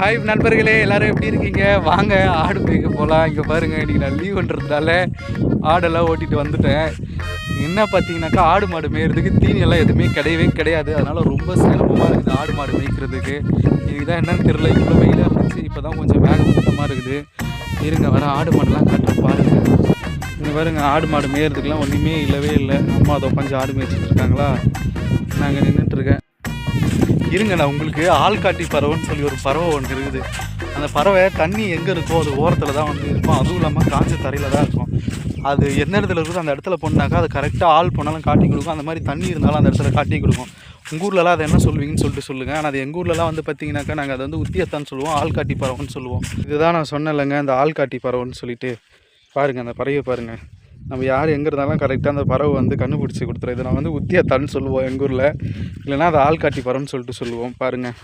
Hi நண்பர்களே, எல்லோரும் எப்படி இருக்கீங்க? வாங்க ஆடு மேய்க்க போகலாம். இங்கே பாருங்கள், இன்றைக்கி நான் லீவுன்றதுனால ஆடெல்லாம் ஓட்டிகிட்டு வந்துட்டேன். என்ன பார்த்தீங்கன்னாக்கா, ஆடு மாடு மேய்கிறதுக்கு தீனியெல்லாம் எதுவுமே கிடையவே கிடையாது. அதனால் ரொம்ப சிரமமாக இருக்குது ஆடு மாடு மேய்க்கிறதுக்கு. இதுக்கு தான் என்னன்னு தெரில, இவ்வளோ வெயிலாக இருந்துச்சு. இப்போ தான் கொஞ்சம் மேகமூட்டமாக இருக்குது. இருங்க வர ஆடு மாடுலாம் காட்டுறேன் பாருங்கள். இங்கே பாருங்க, ஆடு மாடு மேய்கிறதுக்கெலாம் ஒன்றுமே இல்லவே இல்லை. அம்மா அதை உட்காந்து ஆடு மேய்ச்சிட்டு இருக்காங்களா, நாங்கள் நின்றுட்டுருக்கேன். இருங்க, நான் உங்களுக்கு ஆள்காட்டி பறவைன்னு சொல்லி ஒரு பறவை ஒன்று இருக்குது. அந்த பறவை தண்ணி எங்கே இருக்கோ அது ஓரத்தில் தான் வந்து இருக்கும். அதுவும் இல்லாமல் காஞ்ச தரையில் தான் இருக்கும். அது எந்த இடத்துல இருக்குதோ அந்த இடத்துல போனாக்கா அது கரெக்டாக ஆள் போனாலும் காட்டி கொடுக்கும். அந்த மாதிரி தண்ணி இருந்தாலும் அந்த இடத்துல காட்டி கொடுக்கும். உங்கள் ஊர்லலாம் அதை என்ன சொல்லுவீங்கன்னு சொல்லிட்டு சொல்லுங்கள். ஆனால் அது எங்கள் ஊர்லலாம் வந்து பார்த்தீங்கன்னாக்கா நாங்கள் அதை வந்து உத்தியத்தான்னு சொல்லுவோம், ஆள்காட்டி பறவைன்னு சொல்லுவோம். இதுதான் நான் சொன்னேன்லங்க, அந்த ஆள்காட்டி பறவைன்னு சொல்லிட்டு. பாருங்கள், அந்த பறவையை பாருங்கள். நம்ம யார் எங்கே இருந்தாலும் கரெக்டாக அந்த பறவை வந்து கண்டுபிடிச்சி கொடுத்துரும். இதை நான் வந்து உத்தியத்தான்னு சொல்லுவோம் எங்கள் ஊரில். இல்லைனா அது ஆள்காட்டி பறவைன்னு சொல்லிட்டு சொல்லுவோம். பாருங்கள்.